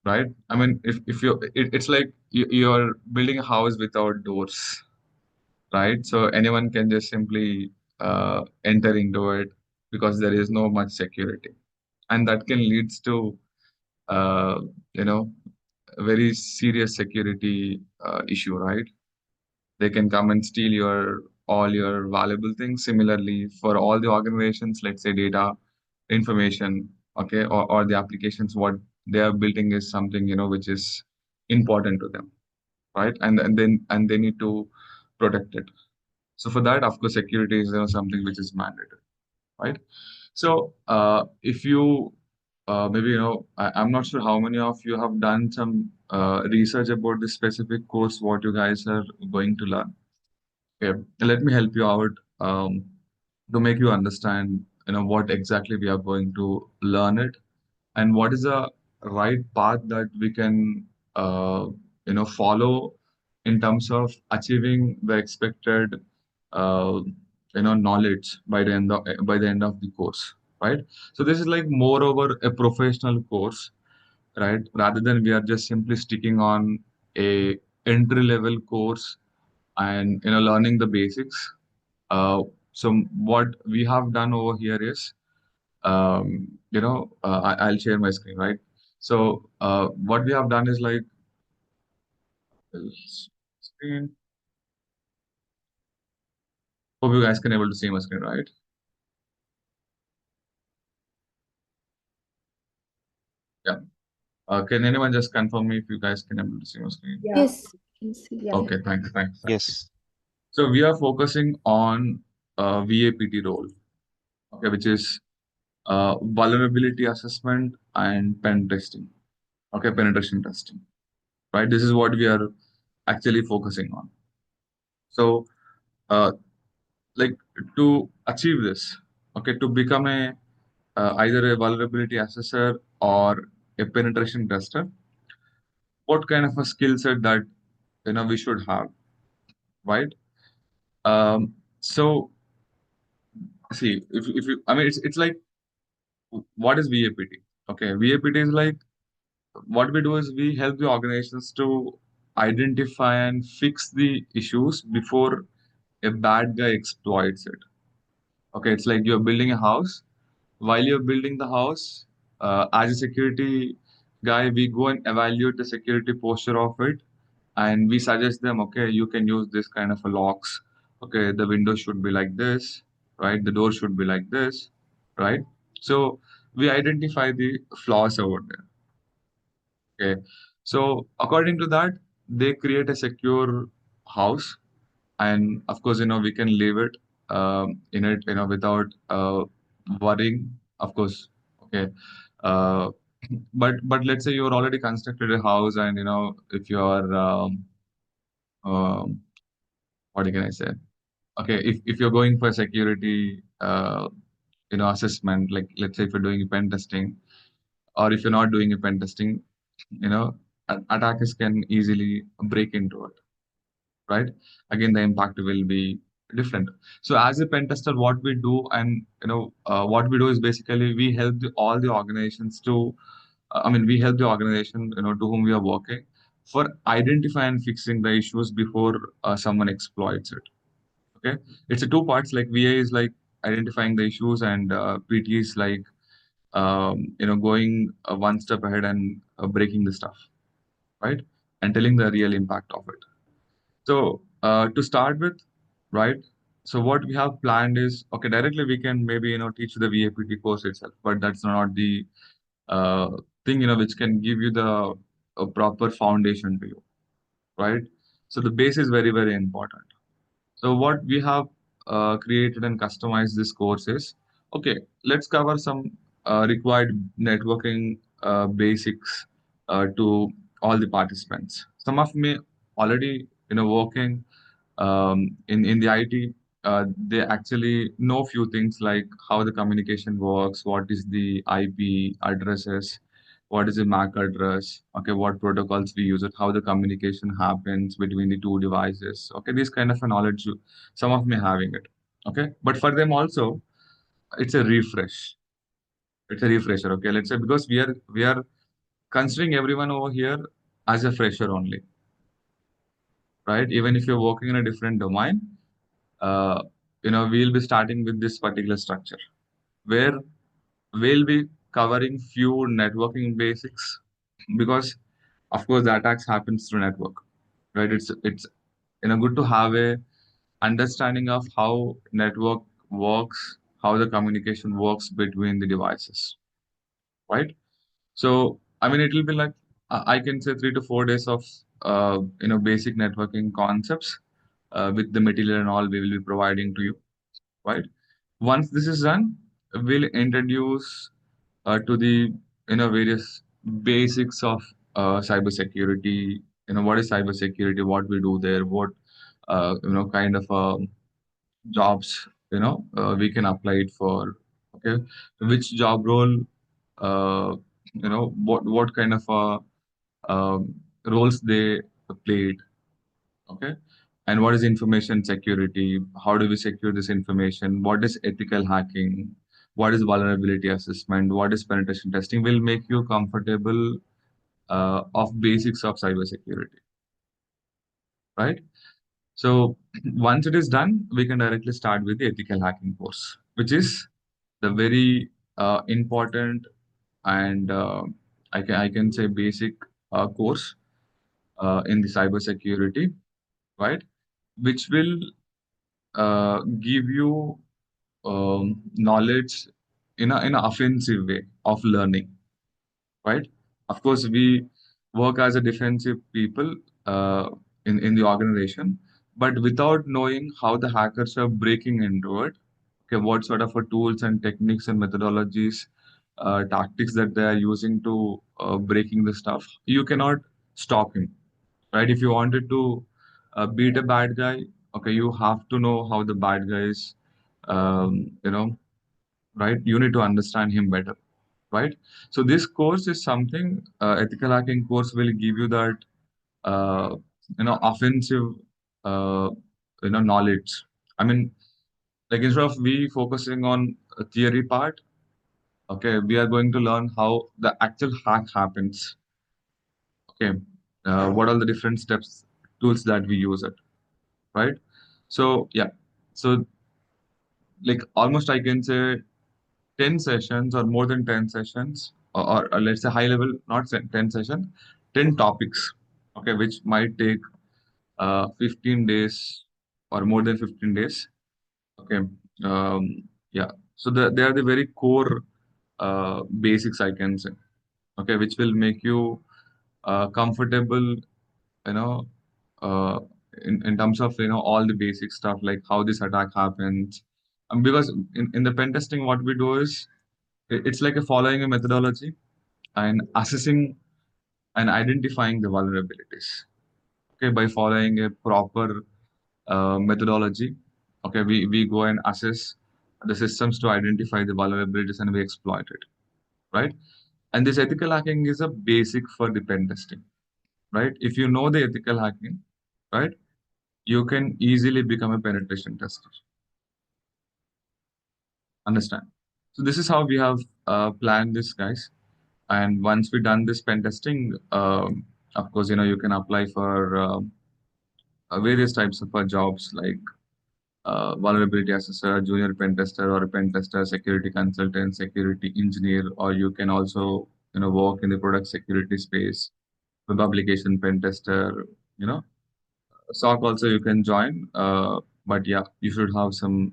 right? I mean, if it's like you're building a house without doors, right? So anyone can just simply enter into it because there is no much security, and that can leads to uh, you know a very serious security issue, right? They can come and steal your all your valuable things. Similarly, for all the organizations, let's say data, information, okay, or the applications, what they are building is something which is important to them, right? And they need to protect it. So for that, of course, security is something which is mandatory, right? So if you maybe I'm not sure how many of you have done some research about this specific course, what you guys are going to learn. Okay, let me help you out to make you understand, what exactly we are going to learn it, and what is the right path that we can, follow in terms of achieving the expected, uh, knowledge by the end of the course, right? So this is like moreover a professional course, right? Rather than we are just simply sticking on a entry level course and learning the basics. So what we have done over here is, I'll share my screen, right? So what we have done is like screen. Hope you guys can able to see my screen, right? Yeah. Can anyone just confirm me if you guys can able to see my screen? Yeah. Yes, can see. Yeah. Okay, thanks. Yes. So we are focusing on VAPT role, okay, which is vulnerability assessment and pen testing, okay, penetration testing, right? This is what we are actually focusing on. So, uh, like to achieve this, okay, to become a either a vulnerability assessor or a penetration tester, what kind of a skill set that we should have, right? So see, if you, I mean, it's like what is VAPT? Okay, VAPT is like what we do is we help the organizations to identify and fix the issues before a bad guy exploits it. Okay, it's like you're building a house. While you're building the house, as a security guy, we go and evaluate the security posture of it, and we suggest them, okay, you can use this kind of a locks. Okay, the window should be like this, right? The door should be like this, right? So we identify the flaws over there. Okay, so according to that, they create a secure house, and of course we can leave it in it without worrying, of course. Okay, uh, but let's say you're already constructed a house, and if you're um, what can I say, okay, if you're going for security assessment, like let's say if you're doing pen testing, or if you're not doing a pen testing, you know attackers can easily break into it, right? Again, the impact will be different. So as a pen tester, what we do, and what we do is basically we help all the organizations to, I mean, we help the organization, to whom we are working, for identify and fixing the issues before someone exploits it. Okay, it's a two parts. Like VA is like identifying the issues, and PT is like going one step ahead and breaking the stuff, right? And telling the real impact of it. So to start with, right? So what we have planned is, okay, directly we can maybe teach the VAPT course itself, but that's not the uh, thing which can give you the proper foundation to you, right? So the base is very very important. So what we have created and customized this course is, okay, let's cover some required networking basics to all the participants. Some of me already working in the IT. They actually know few things like how the communication works, what is the IP addresses, what is the MAC address, okay, what protocols we use it, how the communication happens between the two devices. Okay, this kind of a knowledge, some of me having it. Okay, but for them also, it's a refresh. It's a refresher. Okay, let's say because we are considering everyone over here as a fresher only, right? Even if you're working in a different domain, uh, we'll be starting with this particular structure where we'll be covering few networking basics because, of course, the attacks happens through network, right? It's good to have a understanding of how network works, how the communication works between the devices, right? So, I mean, it will be like I can say 3 to 4 days of basic networking concepts with the material and all we will be providing to you, right? Once this is done, we'll introduce to the various basics of cybersecurity. What is cybersecurity? What we do there? What kind of jobs we can apply it for. Okay, which job role? What kind of roles they played. Okay, and what is information security? How do we secure this information? What is ethical hacking? What is vulnerability assessment? What is penetration testing? Will make you comfortable of basics of cybersecurity, right? So once it is done, we can directly start with the ethical hacking course, which is the very important and I can say basic course in the cybersecurity, right? Which will give you knowledge in an offensive way of learning, right? Of course, we work as a defensive people in the organization, but without knowing how the hackers are breaking into it, okay, what sort of tools and techniques and methodologies, tactics that they are using to breaking the stuff, you cannot stop him, right? If you wanted to beat a bad guy, okay, you have to know how the bad guy is, right? You need to understand him better, right? So this course is something ethical hacking course will give you that uh, offensive uh, knowledge. I mean, like instead of we focusing on a theory part, okay, we are going to learn how the actual hack happens. Okay, what are the different steps, tools that we use it, right? So yeah, so like almost I can say 10 sessions or more than 10 sessions or let's say high level not 10 session, 10 topics, okay, which might take 15 days or more than 15 days, okay. Yeah, so they are the very core basics I can say, okay, which will make you comfortable, you know uh, in terms of all the basic stuff like how this attack happens. Because in the pen testing what we do is it's like a following a methodology and assessing and identifying the vulnerabilities, okay, by following a proper methodology. Okay, we go and assess the systems to identify the vulnerabilities and we exploit it, right? And this ethical hacking is a basic for the pen testing, right? If you know the ethical hacking, right, you can easily become a penetration tester. Understand? So this is how we have planned this, guys. And once we done this pen testing, of course, you can apply for various types of jobs like vulnerability assessor, junior pen tester, or a pen tester, security consultant, security engineer, or you can also work in the product security space, web application pen tester. You know, SOC also you can join, but yeah, you should have some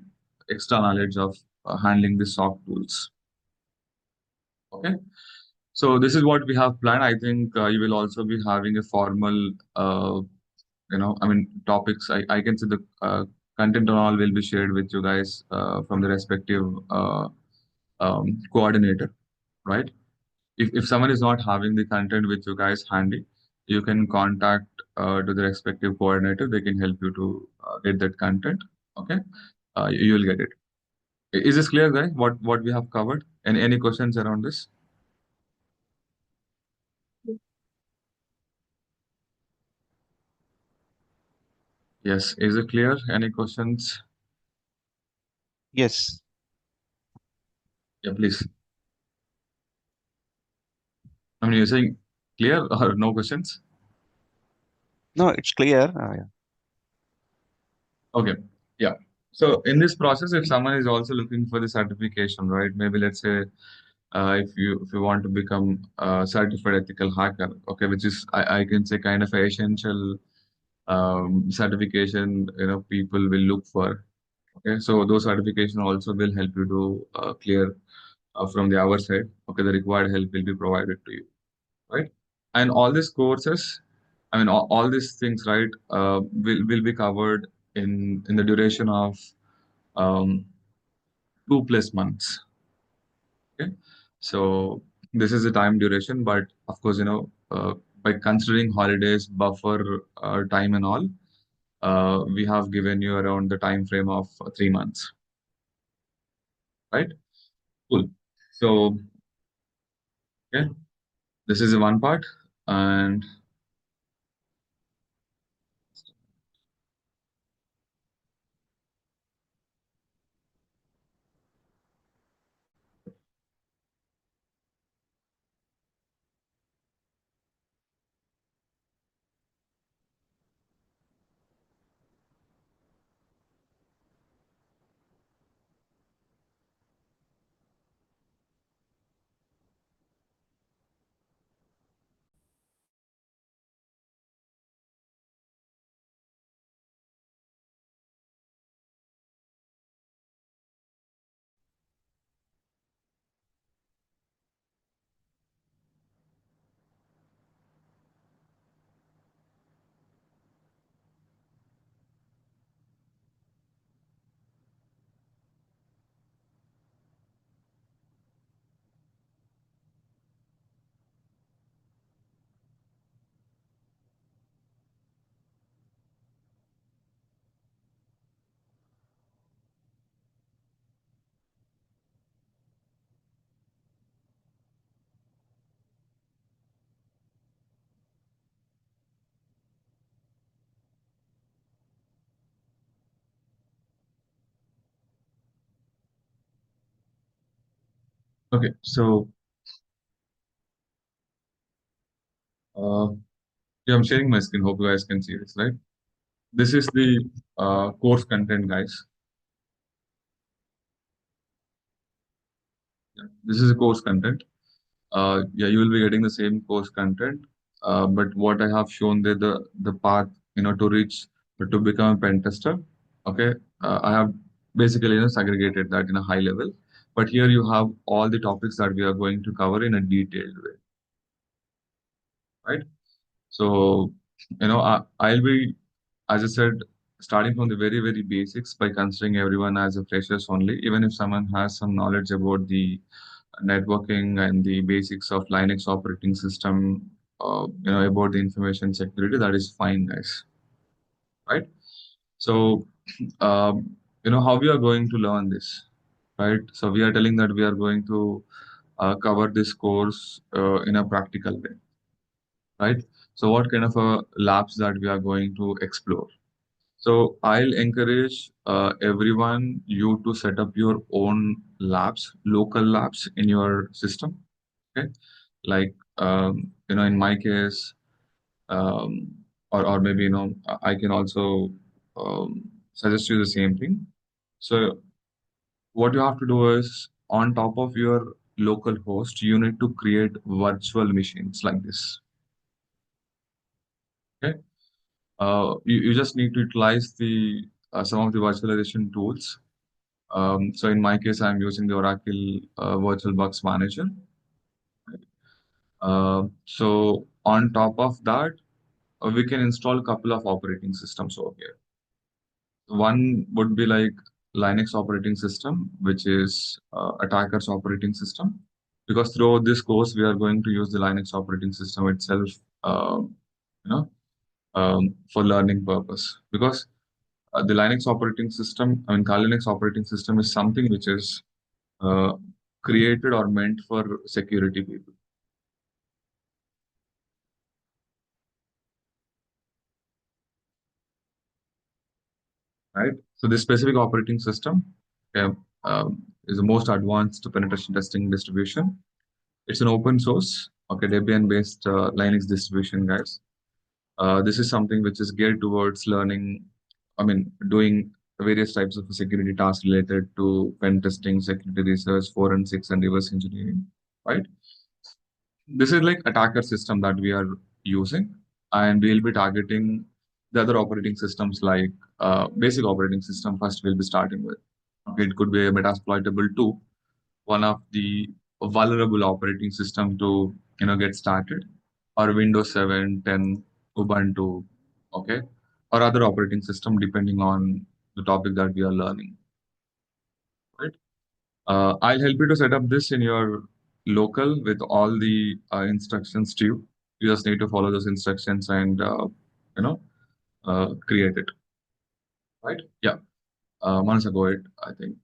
extra knowledge of handling the SOC tools. Okay. So this is what we have planned. I think you will also be having a formal, topics. I can say the content and all will be shared with you guys from the respective coordinator, right? If someone is not having the content with you guys handy, you can contact to the respective coordinator. They can help you to get that content. Okay, you will get it. Is this clear, guys? What we have covered? Any questions around this? Yes. Is it clear? Any questions? Yes. Yeah, please. I mean, you're saying Clear or no questions? No, it's clear. Yeah. Okay. Yeah. So in this process, if someone is also looking for the certification, right? Maybe let's say if you want to become a certified ethical hacker, okay, which is I can say kind of a essential certification, people will look for. Okay, so those certification also will help you to clear from the our side. Okay, the required help will be provided to you, right? And all these courses, I mean, all these things, right, will be covered in the duration of um, 2+ months. Okay, so this is the time duration, but of course, by considering holidays, buffer time, and all, we have given you around the time frame of 3 months, right? Cool. So, yeah, this is the one part, and okay. So, uh, yeah, I'm sharing my screen. Hope you guys can see this, right? This is the course content, guys. Yeah, this is the course content. Yeah, you will be getting the same course content, but what I have shown there, the path, to reach to become a pen tester. Okay, I have basically segregated that in a high level, but here you have all the topics that we are going to cover in a detailed way, right? So, I'll be, as I said, starting from the very, very basics by considering everyone as a freshers only, even if someone has some knowledge about the networking and the basics of Linux operating system, about the information security, that is fine, guys, right? So, how we are going to learn this, right? So we are telling that we are going to cover this course in a practical way, right? So what kind of labs that we are going to explore? So I'll encourage everyone you to set up your own labs, local labs in your system. Okay, like in my case, um, or maybe I can also suggest you the same thing. So what you have to do is on top of your local host, you need to create virtual machines like this. Okay, you just need to utilize the some of the virtualization tools. So in my case, I'm using the Oracle VirtualBox Manager. So on top of that, we can install a couple of operating systems over here. One would be like Linux operating system, which is attacker's operating system. Because throughout this course, we are going to use the Linux operating system itself, you know, for learning purpose. Because the Linux operating system, I mean, Linux operating system is something which is uh, created or meant for security people, right? So this specific operating system, okay, is the most advanced penetration testing distribution. It's an open source. Okay, Debian-based Linux distribution, guys. This is something which is geared towards learning, I mean, doing various types of security tasks related to pen testing, security research, forensics, and reverse engineering, right? This is like attacker system that we are using, and we'll be targeting the other operating systems like basic operating system first we'll be starting with. Okay, it could be a Metasploitable 2, one of the vulnerable operating system to get started, or Windows 7, 10, Ubuntu, okay, or other operating system depending on the topic that we are learning, right? I'll help you to set up this in your local with all the instructions to you. You just need to follow those instructions and you know create it, right? Yeah. Manasa, go ahead. I think.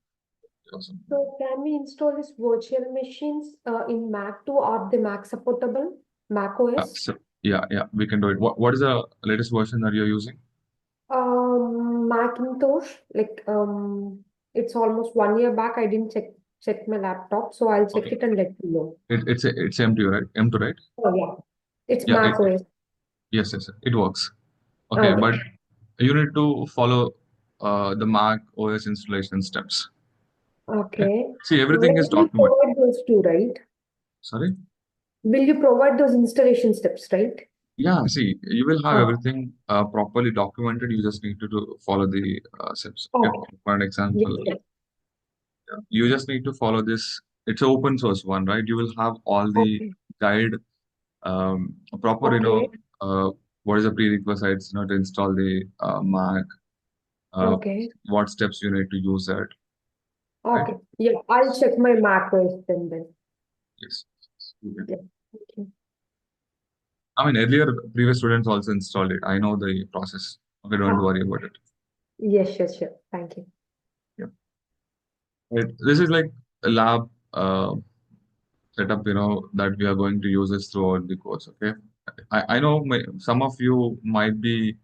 Awesome. So can we install this virtual machines in Mac too? Are they Mac supportable? Mac OS? Yeah, we can do it. What is the latest version that you're using? Macintosh. It's almost 1 year back. I didn't check my laptop, so I'll check Okay. it and let you know. It's M2, right? M2, right? Oh yeah, it's Yeah. Mac OS. Yes, it works. Okay, Okay. but you need to follow the Mac OS installation steps. Okay. Okay. See, everything is Will you documented. provide those too, right? Sorry. Will you provide those installation steps, right? Yeah. See, you will have Oh, everything properly documented. You just need to follow the steps. Okay. okay. For an Yes, example, yes. you just need to follow this. It's an open source one, right? You will have all the Okay. guide, proper, Okay. what is the prerequisites, to install the Mac, uh, Okay. what steps you need to use it, right? Okay. Yeah, I'll check my Mac OS then. Yes. Okay. Yeah. Okay. I mean, earlier previous students also installed it. I know the process. Okay, don't Ah, worry about it. yes, yes, sure. Thank you. Yeah. Right. This is like a lab setup, that we are going to use this throughout the course. Okay. I know some of you might be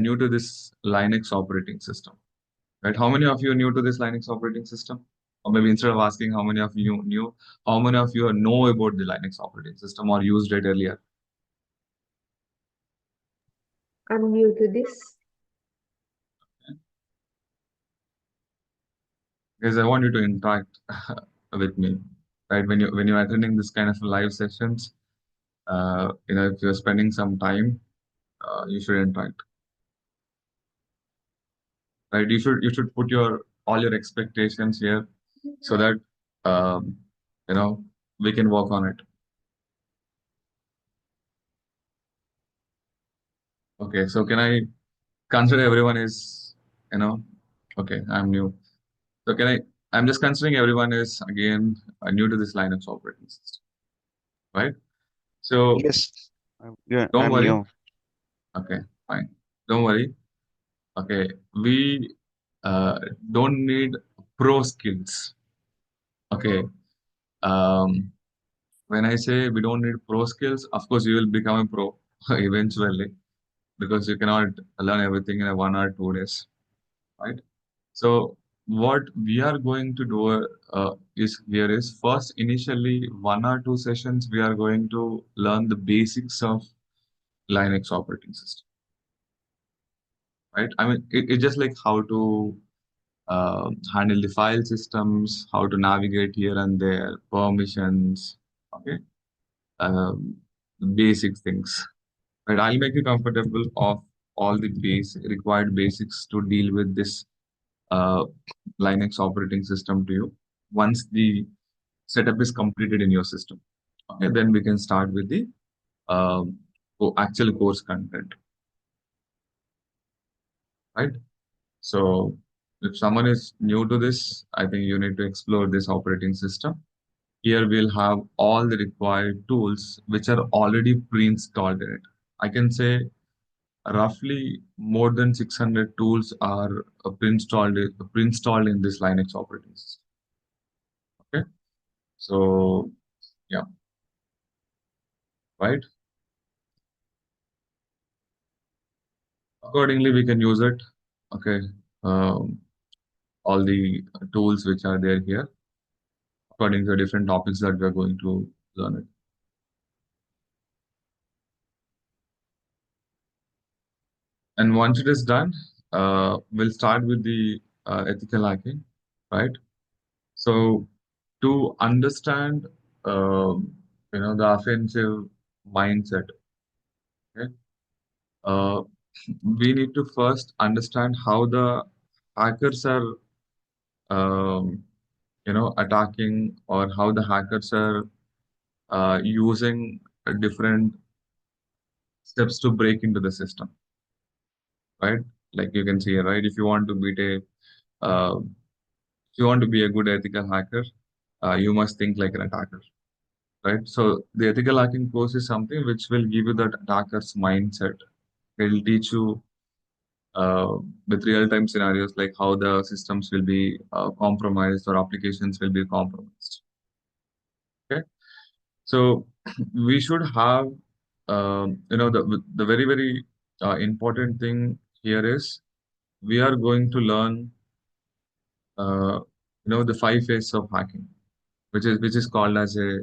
new to this Linux operating system, right? How many of you are new to this Linux operating system? Or maybe instead of asking how many of you knew, how many of you know about the Linux operating system or used it earlier? I'm new to this. Because I want you to interact with me, right? When you're attending this kind of live sessions, if you're spending some time, you should interact, right? You should put your all your expectations here so that um, you know we can work on it. Okay, so can I consider everyone is you know okay? I'm new, so can I? I'm just considering everyone is again new to this Linux operating system, right? So Yes. Yeah, don't I'm worry. new. Okay, fine. Don't worry. Okay, we uh, don't need pro skills. Okay, um, when I say we don't need pro skills, of course you will become a pro eventually because you cannot learn everything in a 1 or 2 days, right? So what we are going to do is first initially 1 or 2 sessions we are going to learn the basics of Linux operating system, right? I mean, it's just like how to handle the file systems, how to navigate here and there, permissions, okay, the basic things. Right, I'll make you comfortable of all the required basics to deal with this uh, Linux operating system to you. Once the setup is completed in your system, okay, then we can start with the um, actual course content, right? So if someone is new to this, I think you need to explore this operating system. Here we'll have all the required tools which are already pre-installed in it. I can say roughly more than 600 tools are pre-installed in this Linux operating system. Okay, so yeah, right. Accordingly, we can use it. Okay, um, all the tools which are there here according to the different topics that we are going to learn it. And once it is done, we'll start with the ethical hacking, right? So to understand, the offensive mindset, okay, uh, we need to first understand how the hackers are, um, attacking, or how the hackers are using different steps to break into the system, right? Like you can see here, right? If you want to beat a, if you want to be a good ethical hacker, you must think like an attacker, right? So the ethical hacking course is something which will give you that attacker's mindset. It'll teach you uh, with real-time scenarios like how the systems will be compromised or applications will be compromised. Okay, so we should have, the very very important thing here is we are going to learn, uh, the five phases of hacking, which is called as a,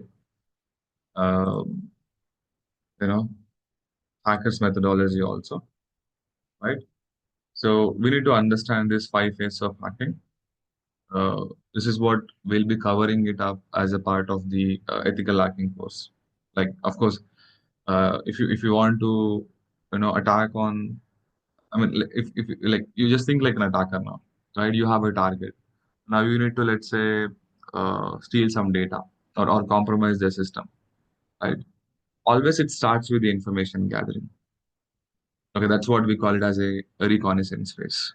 um, you know hackers methodology also, right? So we need to understand this five phases of hacking. Uh, this is what we'll be covering it up as a part of the ethical hacking course. Like, of course, if you want to, attack on, I mean, if like you just think like an attacker now, right? You have a target. Now you need to, let's say, steal some data, or compromise their system, right? Always it starts with the information gathering. Okay, that's what we call it as a reconnaissance phase.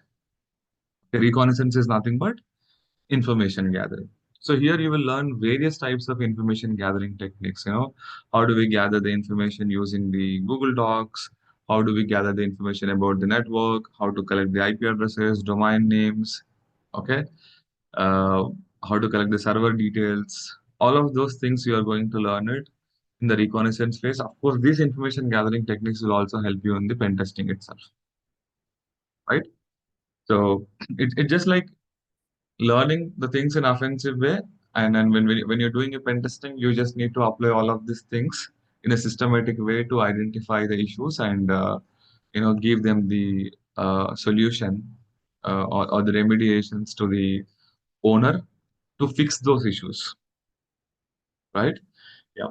Okay, reconnaissance is nothing but information gathering. So here you will learn various types of information gathering techniques. How do we gather the information using the Google Docs? How do we gather the information about the network? How to collect the IP addresses, domain names? Okay, uh, how to collect the server details? All of those things you are going to learn it in the reconnaissance phase. Of course, these information gathering techniques will also help you in the pen testing itself, right? So it just like learning the things in offensive way, and then when you're doing a pen testing, you just need to apply all of these things in a systematic way to identify the issues, and give them the solution, or the remediations to the owner to fix those issues, right? Yeah.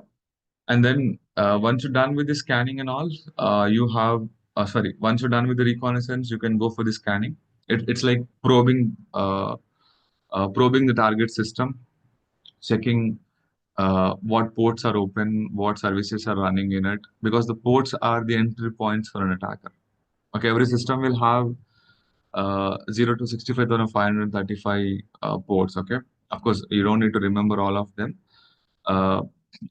And then once you're done with the scanning and all, you have sorry once you're done with the reconnaissance, you can go for the scanning. It's like probing the target system, checking what ports are open, what services are running in it, because the ports are the entry points for an attacker. Okay, every system will have 0 to 65,535 ports. Okay, of course, you don't need to remember all of them. Uh,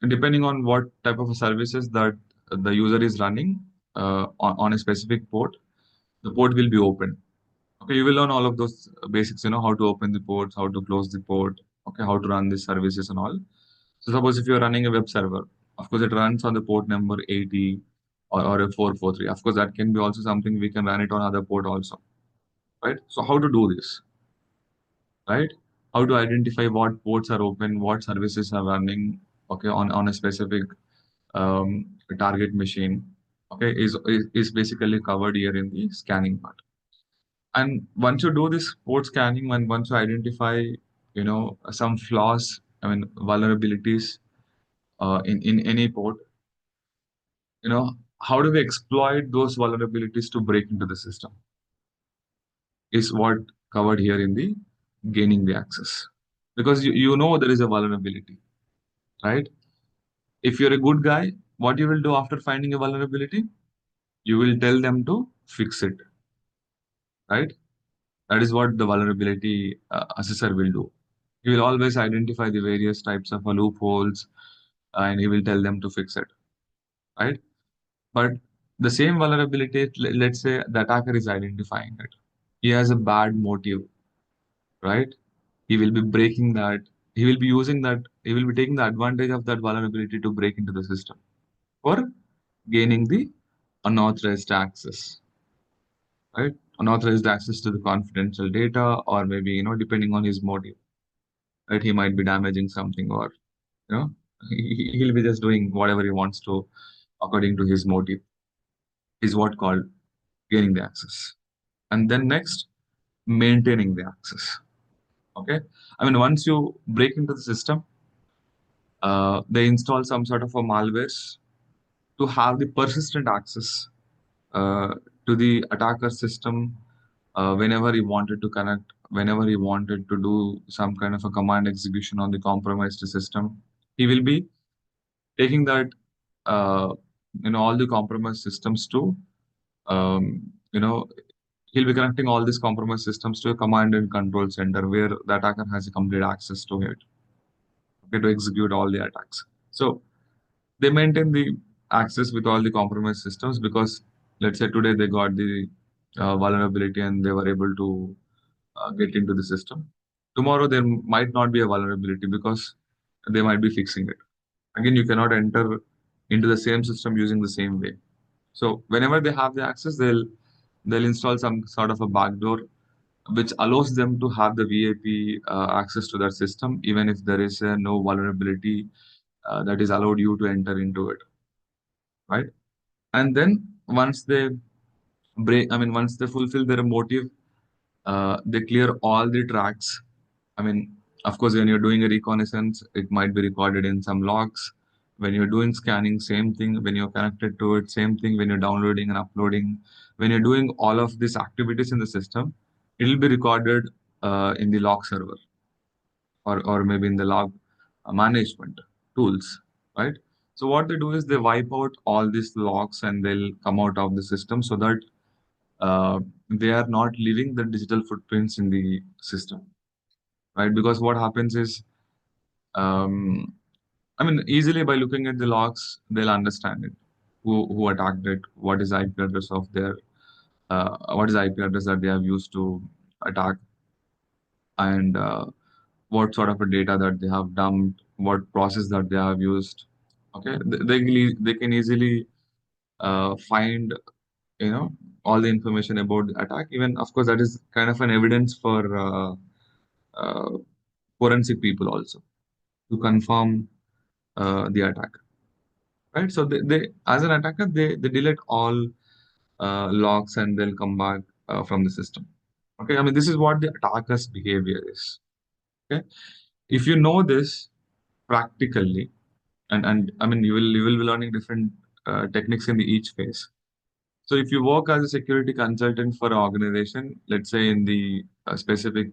Depending on what type of services that the user is running on a specific port, the port will be open. Okay, you will learn all of those basics, how to open the ports, how to close the port, okay, how to run the services and all. So suppose if you're running a web server, of course it runs on the port number 80, or a 443. Of course, that can be also something we can run it on other port also, right? So how to do this, right? How to identify what ports are open, what services are running, okay, on a specific um, target machine, okay, is basically covered here in the scanning part. And once you do this port scanning, and once you identify, some flaws, I mean vulnerabilities in any port, how do we exploit those vulnerabilities to break into the system is what covered here in the gaining the access. Because you know there is a vulnerability, right? If you're a good guy, what you will do after finding a vulnerability? You will tell them to fix it, right? That is what the vulnerability assessor will do. He will always identify the various types of loopholes, and he will tell them to fix it, right? But the same vulnerability, let's say the attacker is identifying it. He has a bad motive, right? He will be breaking that. He will be using that. He will be taking the advantage of that vulnerability to break into the system for gaining the unauthorized access, right? Unauthorized access to the confidential data, or maybe, depending on his motive, right? He might be damaging something, or, you know, he'll be just doing whatever he wants to according to his motive, is what called. gaining the access. And then next, maintaining the access. Okay. I mean, once you break into the system, they install some sort of a malwares to have the persistent access uh, to the attacker system whenever he wanted to connect, whenever he wanted to do some kind of a command execution on the compromised system. He will be taking that, uh, all the compromised systems to, um, you know, he'll be connecting all these compromised systems to a command and control center where the attacker has a complete access to it, okay, to execute all the attacks. So they maintain the access with all the compromised systems because let's say today they got the vulnerability and they were able to get into the system. Tomorrow there might not be a vulnerability because they might be fixing it. Again, you cannot enter into the same system using the same way. So whenever they have the access, they'll install some sort of a backdoor which allows them to have the VIP access to that system, even if there is no vulnerability that is allowed you to enter into it, right? And then once they once they fulfill their motive, they clear all the tracks. I mean, of course, when you're doing a reconnaissance, it might be recorded in some logs. When you're doing scanning, same thing. When you're connected to it, same thing. When you're downloading and uploading, when you're doing all of these activities in the system, it'll be recorded in the log server or maybe in the log management tools, right? So what they do is they wipe out all these logs and they'll come out of the system so that they are not leaving the digital footprints in the system, right? Because what happens is, um, easily by looking at the logs, they'll understand it. Who attacked it? What is IP address of their? What is IP address that they have used to attack? And what sort of a data that they have dumped? What process that they have used? Okay, they can easily find you know all the information about the attack. Even of course, that is kind of an evidence for uh, forensic people also to confirm the attack, right? So they as an attacker, they delete all logs and they'll come back from the system. Okay, this is what the attacker's behavior is. Okay, if you know this practically, and you will be learning different techniques in the each phase. So if you work as a security consultant for an organization, let's say in the specific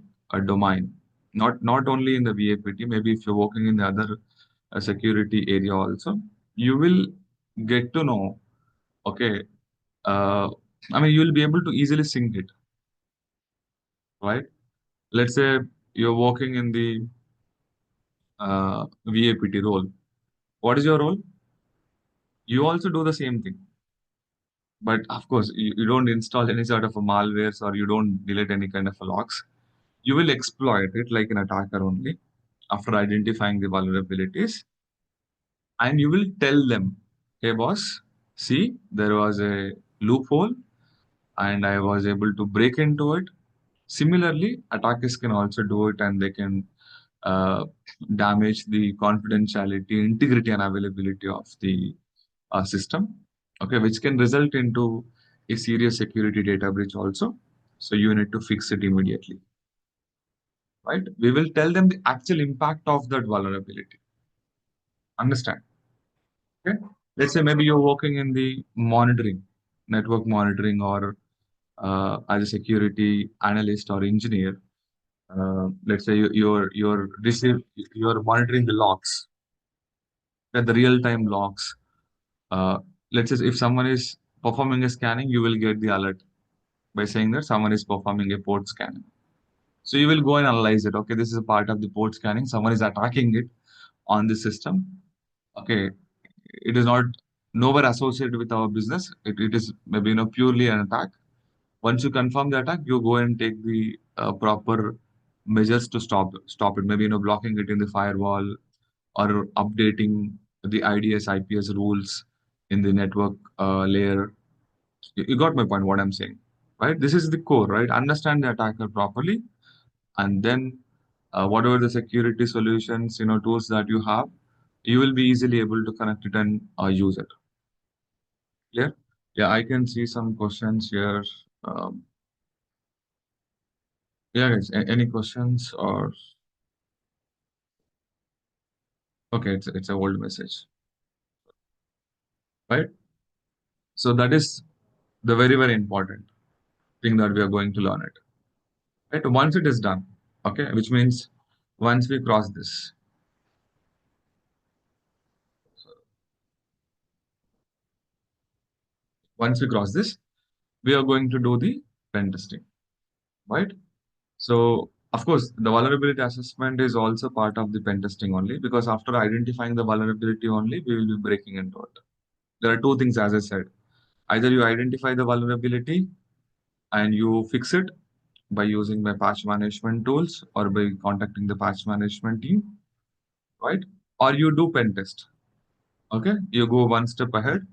domain, not only in the VAPT, maybe if you're working in the other security area also, you will get to know, okay, uh, you'll be able to easily sync it, right? Let's say you're working in the VAPT role. What is your role? You also do the same thing. But of course, you don't install any sort of a malwares or you don't delete any kind of a logs. You will exploit it like an attacker only after identifying the vulnerabilities, and you will tell them, hey boss, see, there was a loophole and I was able to break into it. Similarly, attackers can also do it and they can uh, damage the confidentiality, integrity, and availability of the system, okay, which can result into a serious security data breach also. So you need to fix it immediately, right? We will tell them the actual impact of that vulnerability. Understand? Okay. Let's say maybe you're working in the monitoring, network monitoring, or as a security analyst or engineer. Let's say you're monitoring the logs, the real-time logs. Uh, let's say if someone is performing a scanning, you will get the alert by saying that someone is performing a port scanning. So you will go and analyze it. Okay, this is a part of the port scanning. Someone is attacking it on the system. Okay, it is not nowhere associated with our business. It is maybe purely an attack. Once you confirm the attack, you go and take the proper measures to stop it. Maybe blocking it in the firewall or updating the IDS IPS rules in the network layer. You got my point. What I'm saying, right? This is the core, right? Understand the attacker properly, and then whatever the security solutions, tools that you have, you will be easily able to connect it and use it. Clear? Yeah, I can see some questions here. Um, yeah, guys, any questions or okay, it's a old message, right? So that is the very important thing that we are going to learn it, right? Once it is done, okay, which means once we cross this, once we cross this, we are going to do the pen testing, right? So, of course, the vulnerability assessment is also part of the pen testing only because after identifying the vulnerability only, we will be breaking into it. There are two things, as I said. Either you identify the vulnerability and you fix it by using my patch management tools or by contacting the patch management team, right? Or you do pen test. Okay, you go one step ahead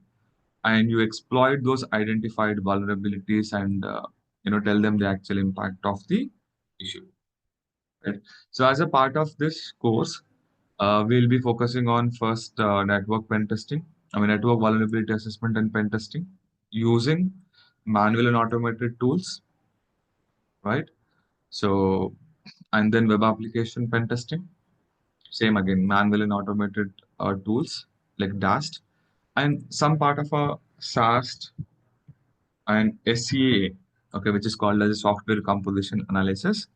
and you exploit those identified vulnerabilities and tell them the actual impact of the issue. Right. So as a part of this course, we'll be focusing on first network pen testing. I mean network vulnerability assessment and pen testing using manual and automated tools, right? So and then web application pen testing. Same again, manual and automated tools like DAST and some part of a SAST and SCA, okay, which is called as a software composition analysis,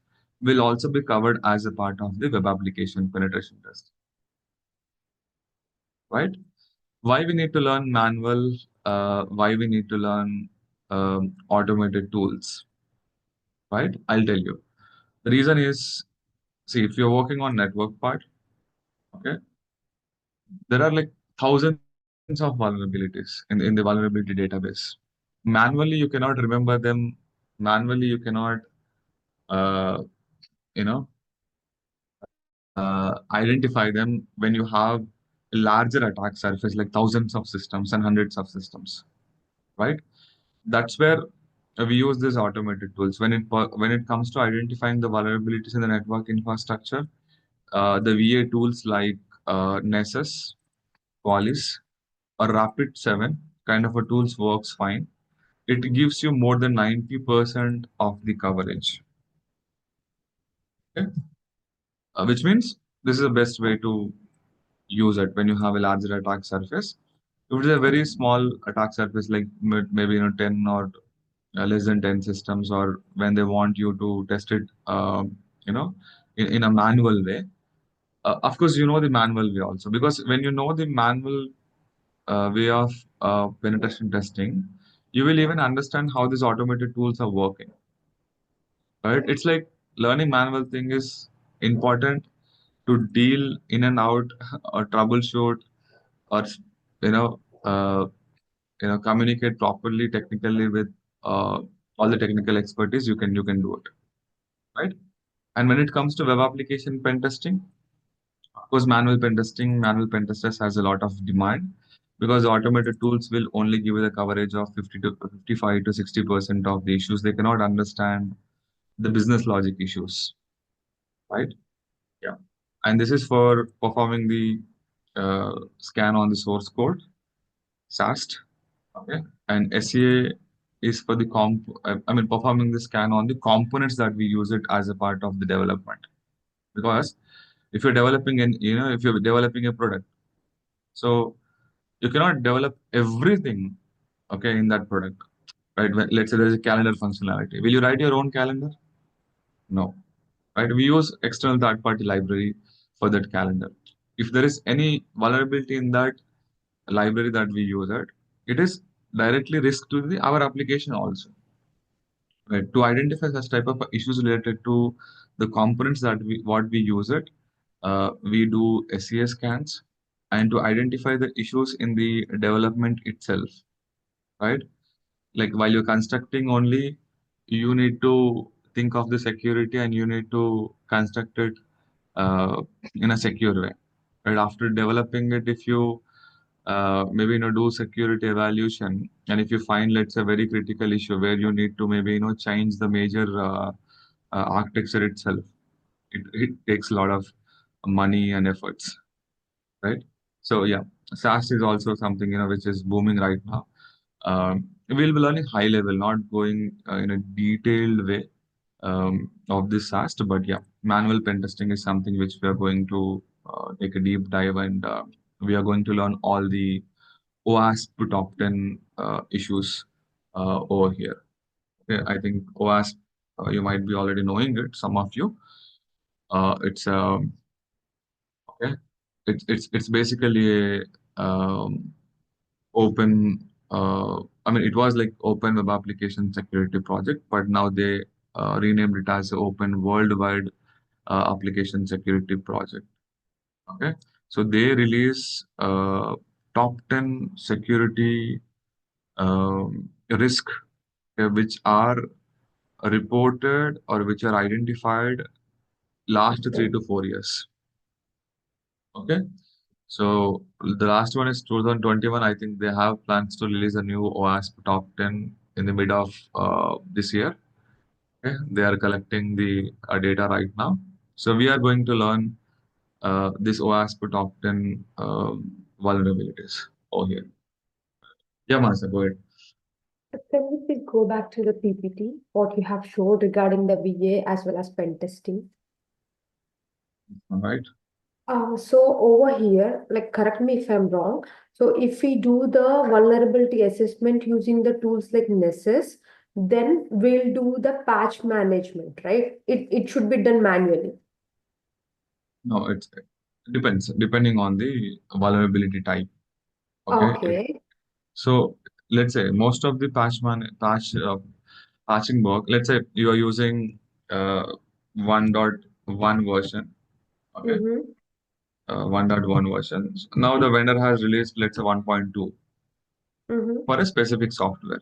will also be covered as a part of the web application penetration test, right? Why we need to learn manual? Why we need to learn automated tools, right? I'll tell you. The reason is, see, if you're working on network part, okay, there are like thousands of vulnerabilities in the vulnerability database. Manually, you cannot remember them. Manually, you cannot, uh, you know, identify them when you have a larger attack surface, like thousands of systems and hundreds of systems, right? That's where we use these automated tools. When it comes to identifying the vulnerabilities in the network infrastructure, the VA tools like Nessus, Qualys, or Rapid7 kind of a tools works fine. It gives you more than 90% of the coverage. Okay? Which means this is the best way to use it when you have a larger attack surface. If it is a very small attack surface, like maybe 10 or less than 10 systems, or when they want you to test it, you know, in a manual way. Of course, you know the manual way also because when you know the manual way of penetration testing, you will even understand how these automated tools are working. Right? It's like learning manual thing is important to deal in and out or troubleshoot or you know uh, communicate properly technically with uh, all the technical expertise. You can do it, right? And when it comes to web application pen testing, of course, manual pen testers has a lot of demand because automated tools will only give you the coverage of 50 to 55 to 60% of the issues. They cannot understand the business logic issues, right? Yeah. And this is for performing the scan on the source code, SAST. Okay. And SEA is for the performing the scan on the components that we use it as a part of the development. Because if you're developing a product, so you cannot develop everything, okay, in that product, right? Let's say there is a calendar functionality. Will you write your own calendar? No, right? We use external third-party library for that calendar. If there is any vulnerability in that library that we use it is directly risk to our application also. Right. To identify such type of issues related to the components that what we use it, we do SES scans and to identify the issues in the development itself, right? Like while you're constructing only, you need to think of the security and you need to construct it uh, in a secure way. Right after developing it, if you maybe do security evaluation, and if you find let's say very critical issue where you need to maybe change the major architecture itself, it takes a lot of money and efforts, right? So yeah, SaaS is also something which is booming right now. we'll be learning high level, not going in a detailed way of this SAST. But yeah, manual pen testing is something which we are going to take a deep dive, and we are going to learn all the OASP top 10 issues over here. Okay, I think OASP, you might be already knowing it, some of you. It's okay. It's basically a open. I mean, it was like Open Web Application Security Project, but now they renamed it as Open Worldwide Application Security Project. Okay, so they release top 10 security risk, which are reported or which are identified last Okay. 3 to 4 years. Okay, so the last one is 2021. I think they have plans to release a new OASP top 10 in the mid of this year. Okay, they are collecting the data right now. So we are going to learn this OASP top 10 vulnerabilities over here. Yeah, Manasa, go ahead. Can we please go back to the PPT, what you have showed regarding the VA as well as pen testing? All right. So over here, like correct me if I'm wrong. So if we do the vulnerability assessment using the tools like Nessus, then we'll do the patch management, right? It should be done manually. No, it depends, depending on the vulnerability type. Okay. Okay. So let's say most of the patching work, let's say you are using 1.1 version, okay, Mm-hmm. 1.1 version. So now the vendor has released, let's say 1.2 Mm-hmm. for a specific software.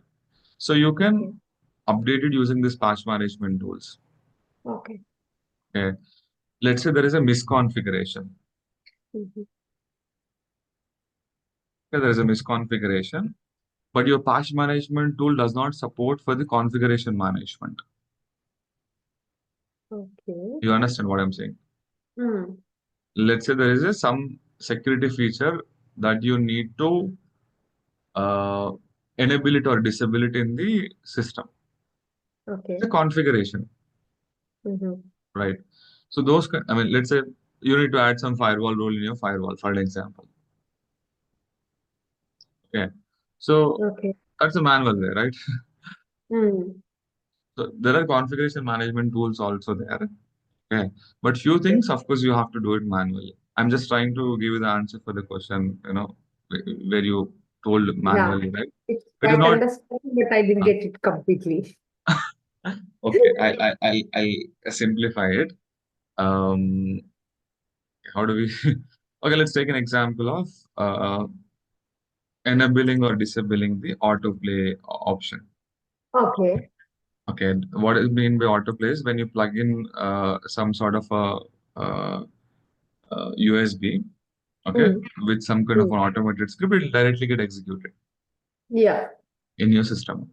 So you Okay. can update it using this patch management tools. Okay. Okay. Let's say there is a misconfiguration. Mm-hmm. Okay, there is a misconfiguration, but your patch management tool does not support for the configuration management. Okay. You understand what I'm saying? Mm. Let's say there is some security feature that you need to uh, enable it or disable it in the system. It's Okay. a configuration, Mm-hmm. right? So I mean, let's say you need to add some firewall rule in your firewall, for an example. Okay. So Okay. that's a manual way, right? Mm. So there are configuration management tools also there. Okay. But few Okay. things, of course, you have to do it manually. I'm just trying to give you the answer for the question, where you told Yeah. manually, right? It's It is quite not. understand, but I didn't uh, get it completely. Okay, I'll simplify it. Um, how do we? Okay, let's take an example of enabling or disabling the autoplay option. Okay. Okay, what is mean by autoplay is when you plug in some sort of a USB, okay, Mm. with some kind of Mm. an automated script, it will directly get executed Yeah. in your system.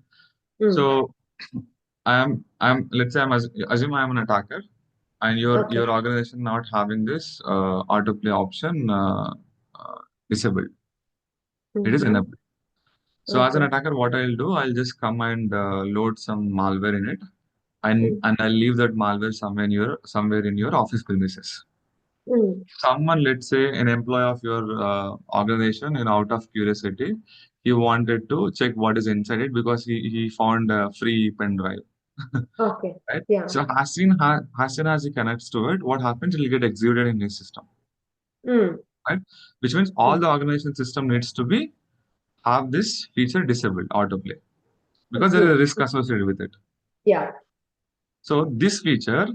Mm. So let's say assume I'm an attacker, and Okay. your organization not having this autoplay option uh, disabled. It is Mm-hmm. enabled. So as an Okay. attacker, what I'll do, I'll just come and load some malware in it, Mm. and I'll leave that malware somewhere in your office premises. Mm. Someone, let's say an employee of your organization, and out of curiosity, he wanted to check what is inside it because he found a free pen drive. Okay. Right? Yeah. So as soon as he connects to it, what happens? It will get executed in his system, Mm. right? Which means all Mm. the organization system needs to be have this feature disabled autoplay because there is a Good. risk associated with it. Yeah. So this feature,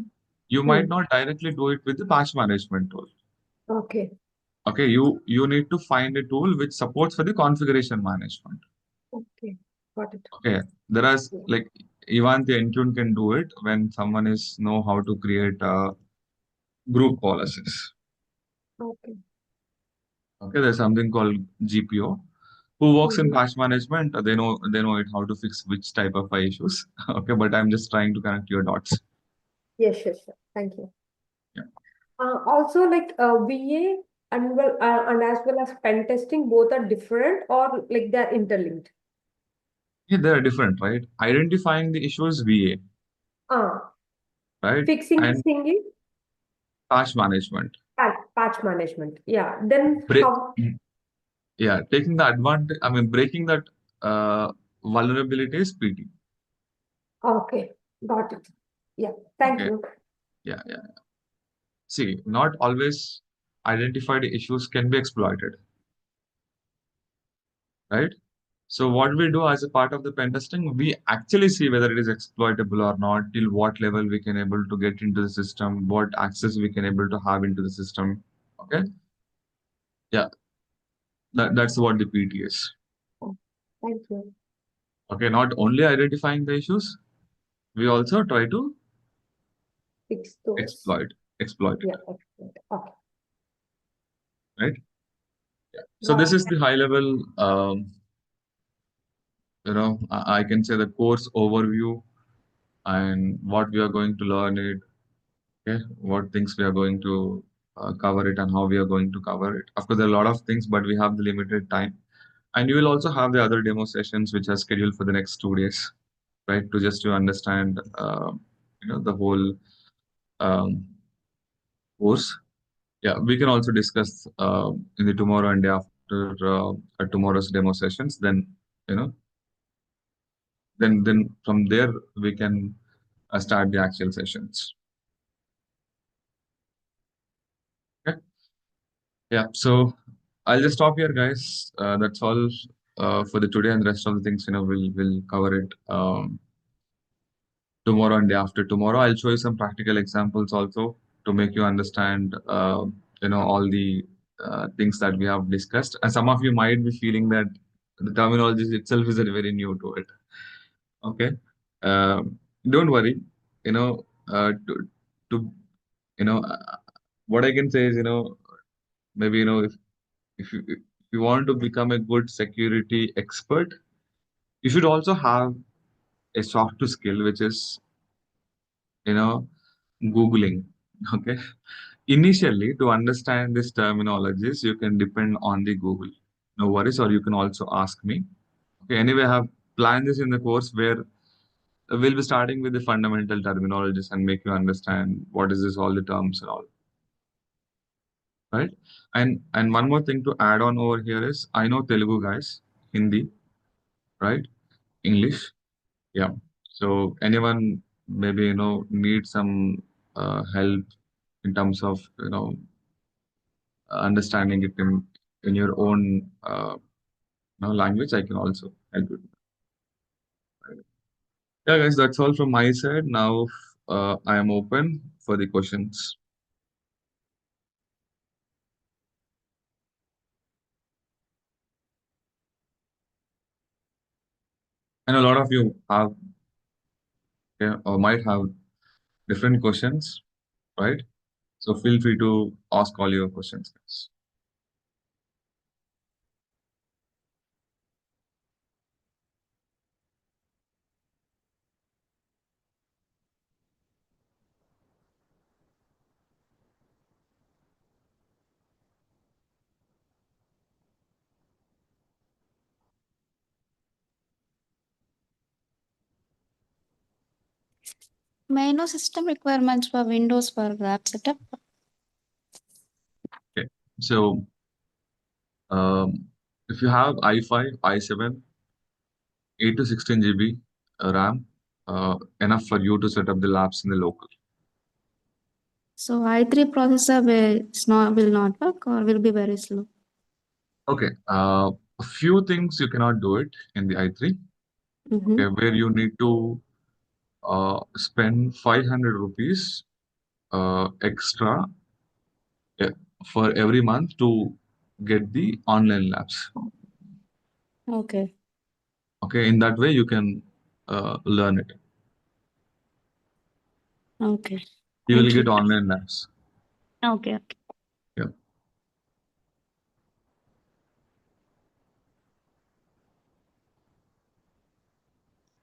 you might Mm. not directly do it with the patch management tool. Okay. Okay, you need to find a tool which supports for the configuration management. Okay. Got it. Okay, there are Yeah. like even the Intune can do it when someone is know how to create group policies. Okay. Okay, there's something called GPO who works in Mm-hmm. patch management. They know it how to fix which type of issues. Okay, but I'm just trying to connect your dots. Yes, sure, sure. Thank you. Yeah. Also, like VA and as well as pen testing, both are different or like they're interlinked. Yeah, they are different, right? Identifying the issue is VA, Ah, right? fixing the And thing is patch management. patch management. Yeah. Then Break, how? yeah, taking the advantage, I mean, breaking that uh, vulnerability is PT. Okay, got it. Yeah. Thank Okay. you. Yeah, yeah. See, not always identified issues can be exploited, right? So what we do as a part of the pen testing, we actually see whether it is exploitable or not, till what level we can able to get into the system, what access we can able to have into the system. Okay. Yeah, that's what the PT is. Oh, thank you. Okay, not only identifying the issues, we also try to Fix those. exploit it, Yeah. Excellent. Okay. right? So Got this it. is the high level, I can say the course overview and what we are going to learn it. Okay, what things we are going to cover it and how we are going to cover it. Of course, there are a lot of things, but we have the limited time. And you will also have the other demo sessions which are scheduled for the next 2 days, right? To just to understand, the whole um, course. Yeah, we can also discuss in the tomorrow and day after tomorrow's demo sessions. Then, you know, then from there we can start the actual sessions. Okay. Yeah. So I'll just stop here, guys. That's all for the today, and the rest of the things, we'll cover it tomorrow and day after tomorrow. I'll show you some practical examples also to make you understand, all the things that we have discussed. And some of you might be feeling that the terminology itself is very new to it. Okay, don't worry. To you know, what I can say is, maybe if you want to become a good security expert, you should also have a soft skill, which is you know Googling. Okay. Initially, to understand these terminologies, you can depend on the Google. No worries, or you can also ask me. Okay. Anyway, I have planned this in the course where we'll be starting with the fundamental terminologies and make you understand what is this, all the terms and all. Right. And one more thing to add on over here is I know Telugu guys, Hindi, right? English. Yeah. So anyone maybe need some help in terms of understanding it in your own language, I can also help you. Yeah, guys, that's all from my side. Now I am open for the questions, and a lot of you have, yeah, or might have different questions, right? So feel free to ask all your questions, guys. May I know system requirements for Windows for lab setup? Okay. So if you have i5, i7, 8 to 16 GB RAM, enough for you to set up the labs in the local. So i3 processor will not work or will be very slow. Okay. A few things you cannot do it in the i3. Mm-hmm. Okay, where you need to spend 500 rupees extra uh, for every month to get the online labs. Okay. Okay, in that way you can learn it. Okay. You will Thank you. get online labs. Okay. Yeah.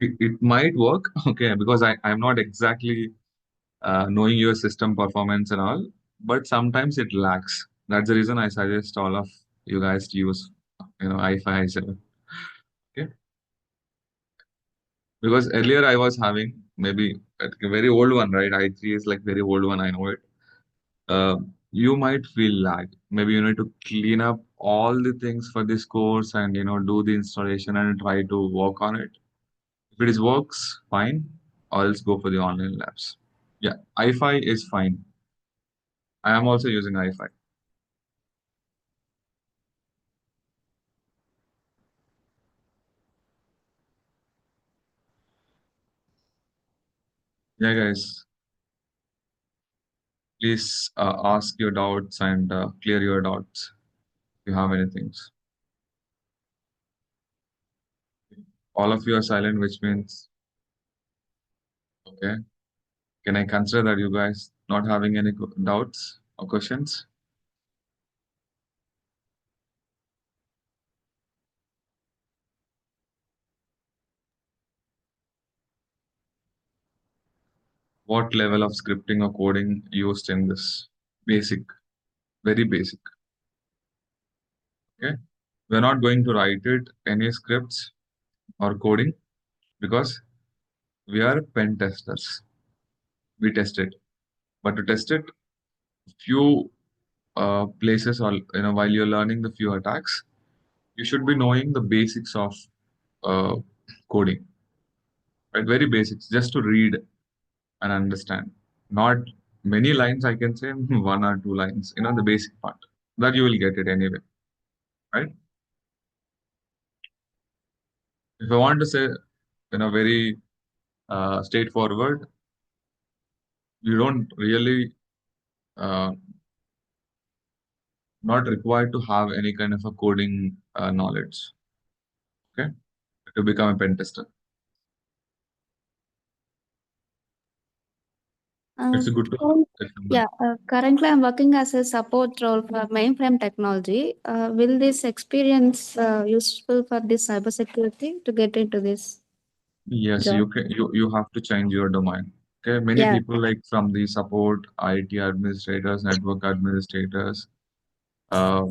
It might work, okay, because I'm not exactly knowing your system performance and all, but sometimes it lacks. That's the reason I suggest all of you guys to use, i5, i7. Okay. Because earlier I was having maybe a very old one, right? I3 is like very old one, I know it. uh, you might feel lag. Maybe you need to clean up all the things for this course and do the installation and try to work on it. If it is works, fine, or else go for the online labs. Yeah, i5 is fine. I am also using i5. Yeah, guys, please ask your doubts and clear your doubts if you have anything. All of you are silent, which means okay. Can I consider that you guys not having any doubts or questions? What level of scripting or coding used in this? Basic, very basic. Okay. We're not going to write it any scripts or coding because we are pen testers. We test it. But to test it, few places or while you're learning the few attacks, you should be knowing the basics of uh, coding. Right? Very basics, just to read and understand. Not many lines, I can say one or two lines, the basic part. That you will get it anyway. Right? If I want to say, very straightforward, you don't really uh, not required to have any kind of a coding knowledge, okay, to become a pen tester. Uh, It's a good current- question. yeah, currently I'm working as a support role for mainframe technology. Will this experience useful for this cybersecurity to get into this Yes, job? you have to change your domain. Okay, many Yeah. people like from the support, IT administrators, network administrators, uh,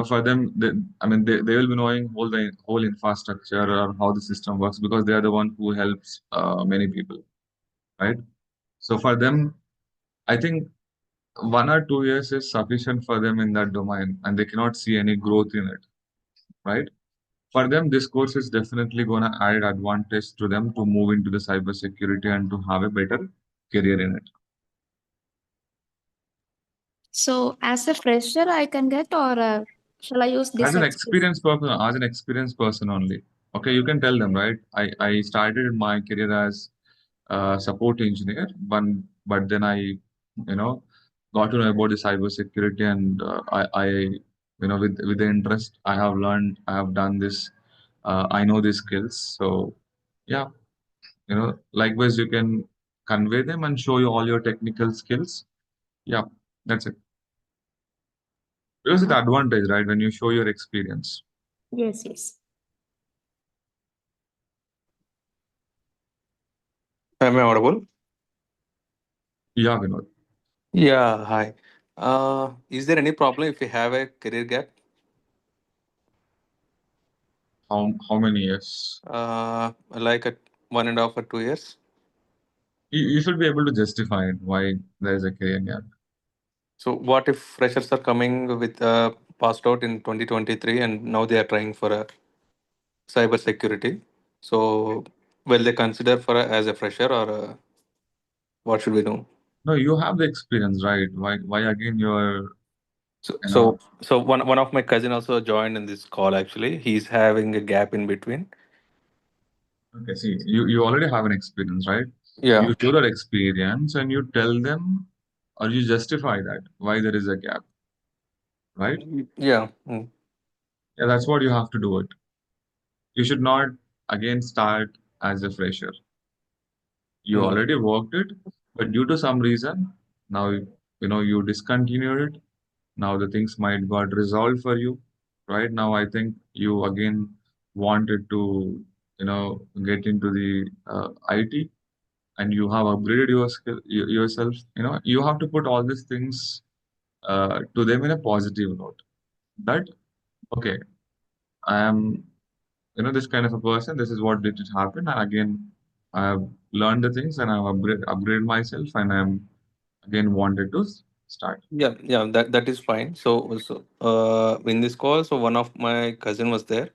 for them, they will be knowing whole infrastructure or how the system works because they are the one who helps many people, right? So for them, I think 1 or 2 years is sufficient for them in that domain, and they cannot see any growth in it, right? For them, this course is definitely going to add advantage to them to move into the cybersecurity and to have a better career in it. So as a fresher, I can get, or shall I use As this an experience? experienced person only. Okay, you can tell them, right? I started my career as a support engineer, but then I, got to know about the cybersecurity, and with the interest I have learned, I have done this. I know these skills, so yeah, likewise you can convey them and show you all your technical skills. Yeah, that's it. Because it's the advantage, right? When you show your experience. Yes, yes. Am I audible? Yeah, Vinod. Yeah, hi. Is there any problem if you have a career gap? How many years? Like a 1.5 or 2 years? You should be able to justify it why there is a career gap. So what if freshers are coming with passed out in 2023 and now they are trying for a cyber security? So will they consider for as a fresher or what should we do? No, you have the experience, right? Why again you're So you know so so one of my cousin also joined in this call actually. He's having a gap in between. okay, see, you already have an experience, right? Yeah. You show that experience and you tell them or you justify that why there is a gap, right? Yeah. Mm. Yeah, that's what you have to do it. You should not again start as a fresher. You Mm. already worked it, but due to some reason, now you discontinued it. Now the things might got resolved for you. Right now, I think you again wanted to get into the IT, and you have upgraded yourself. You have to put all these things to them in a positive note. That okay, I am this kind of a person, this is what did it happen. And again, I have learned the things and I've upgraded myself and I'm again wanted to start. Yeah, yeah, that is fine. In this call, so one of my cousin was there.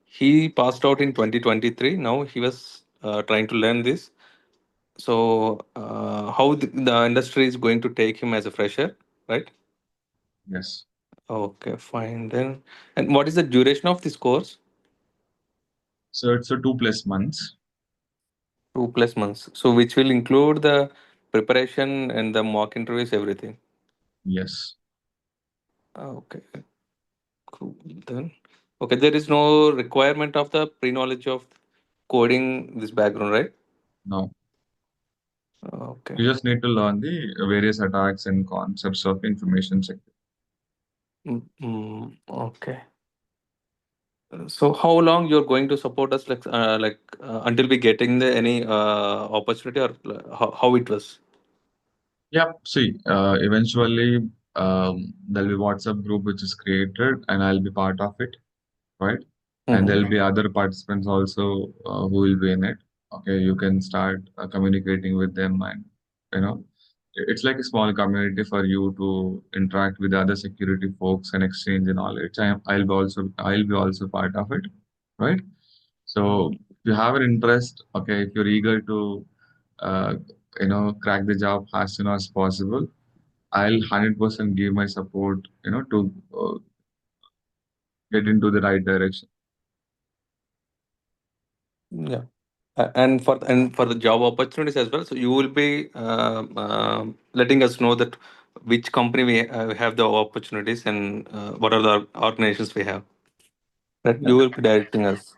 He passed out in 2023. Now he was trying to learn this. So how the industry is going to take him as a fresher, right? Yes. Okay, fine then. And what is the duration of this course? So it's a 2+ months. 2+ months. So which will include the preparation and the mock interviews, everything. Yes. Okay, cool. Then okay, there is no requirement of the pre-knowledge of coding this background, right? No. Okay. You just need to learn the various attacks and concepts of information security. Okay. So how long you're going to support us, until we getting the any opportunity, or how it was? Yeah. See, eventually, there'll be WhatsApp group which is created, and I'll be part of it, right? And Mm-hmm. there'll be other participants also who will be in it. Okay, you can start communicating with them, and you know, it's like a small community for you to interact with other security folks and exchange knowledge. I'll be also part of it, right? So if you have an interest, okay, if you're eager to, uh, crack the job as soon as possible, I'll 100% give my support, to get into the right direction. Yeah. And for the job opportunities as well. So you will be letting us know that which company we have the opportunities, and what are the organizations we have. That Yeah. you will be directing us,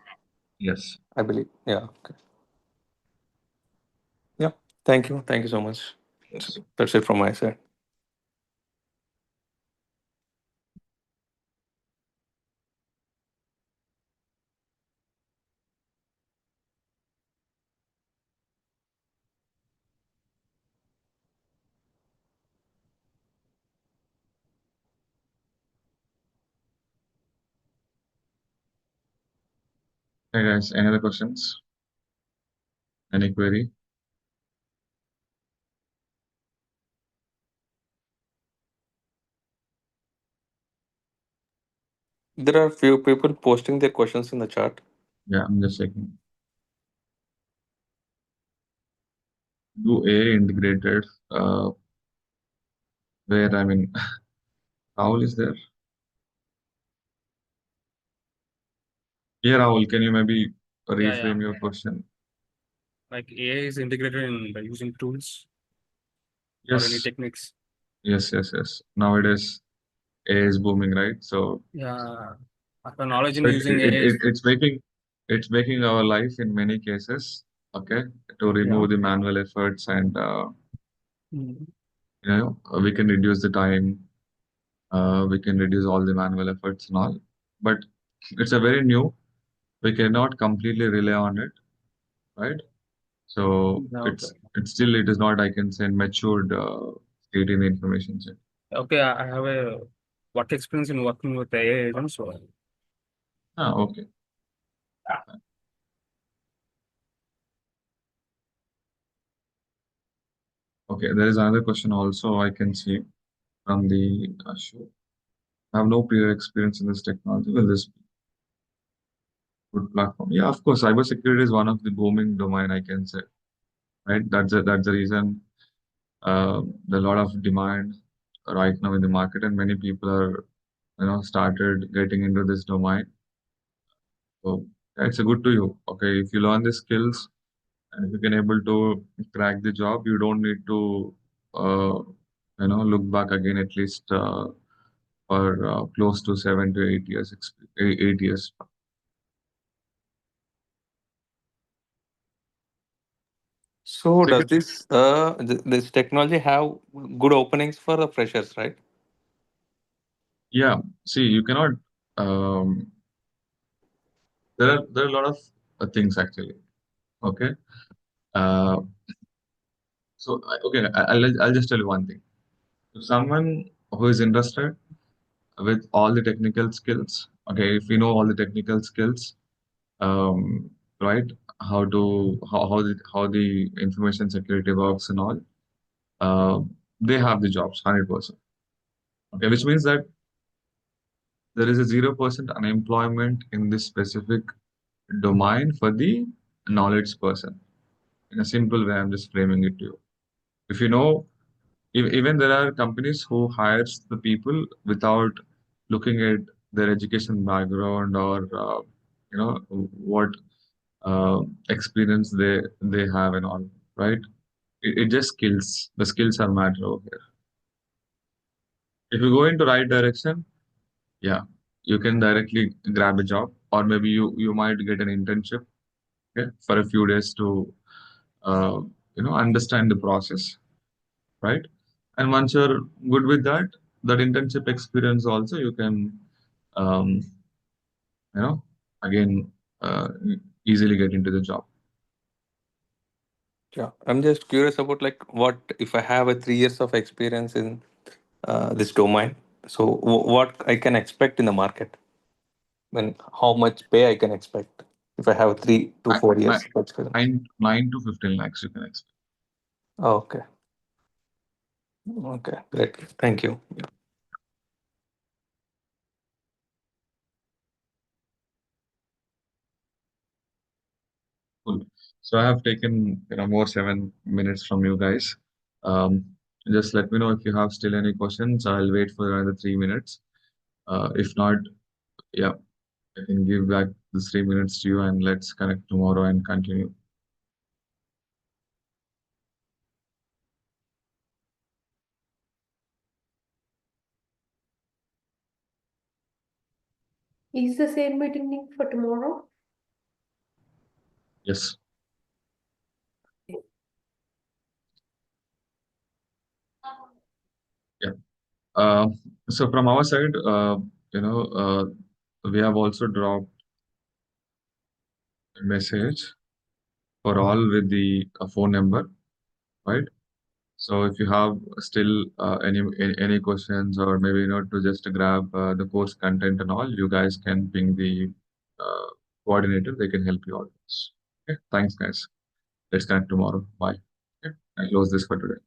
Yes. I believe. Yeah. Okay. Yeah. Thank you. Thank you so much. So Yes. that's it from my side. Hey guys, any other questions? Any query? There are few people posting their questions in the chat. Yeah, I'm just checking. Do A integrated, where I mean, Rahul is there? Yeah, Rahul, can you maybe Yeah, yeah. reframe your question? Like AI is integrated in by using tools or any Yes, techniques. yes, yes, yes. Nowadays, A is booming, right? So Yeah. After knowledge in it, using it, AI it, is it's making our life in many cases, okay, to yeah. remove the manual efforts and Mm. we can reduce the time, we can reduce all the manual efforts and all. But it's a very new, we cannot completely rely on it, right? So Yeah, okay. it is not, I can say, matured state in the information set. Okay, I have a work experience in working with AI agents. So Ah, okay. Okay, there is another question also I can see from the show. I have no prior experience in this technology. Will this be a good platform? Yeah, of course. Cybersecurity is one of the booming domain, I can say. Right? That's the reason there's a lot of demand right now in the market, and many people are started getting into this domain. So yeah, it's a good to you. Okay, if you learn the skills and if you can able to crack the job, you don't need to look back again at least for close to 7 to 8 years, 8 years. So does Second, this technology have good openings for the freshers, right? yeah. See, you cannot. Um, there are a lot of things actually. Okay. Uh, I'll just tell you one thing. If someone who is interested with all the technical skills, okay, if you know all the technical skills, right? How the information security works and all. Uh, they have the jobs 100%. Okay, which means that there is a 0% unemployment in this specific domain for the knowledge person. In a simple way, I'm just framing it to you. If you know, even there are companies who hires the people without looking at their education background or what uh, experience they have and all, right? It just skills. The skills are matter over here. If you go into right direction, yeah, you can directly grab a job, or maybe you might get an internship, okay, for a few days to uh, understand the process, right? And once you're good with that, that internship experience also you can um, you know again easily get into the job. Yeah, I'm just curious about like what if I have a 3 years of experience in this domain. So what I can expect in the market, when how much pay I can expect if I have 3 to Nine, 4 years of experience. 9 to 15 lakhs you can expect. Okay. Okay. Great. Thank you. Cool. So I have taken more 7 minutes from you guys. Um, just let me know if you have still any questions. I'll wait for another 3 minutes. If not, yeah, I can give back the 3 minutes to you and let's connect tomorrow and continue. Is the same meeting link for tomorrow? Yes. Yeah. Uh, so from our side, we have also dropped a message for all with the phone number, right? So if you have still any questions or maybe to just grab the course content and all, you guys can ping the uh, coordinator. They can help you out. Okay. Thanks, guys. Let's connect tomorrow. Bye. Okay. I close this for today.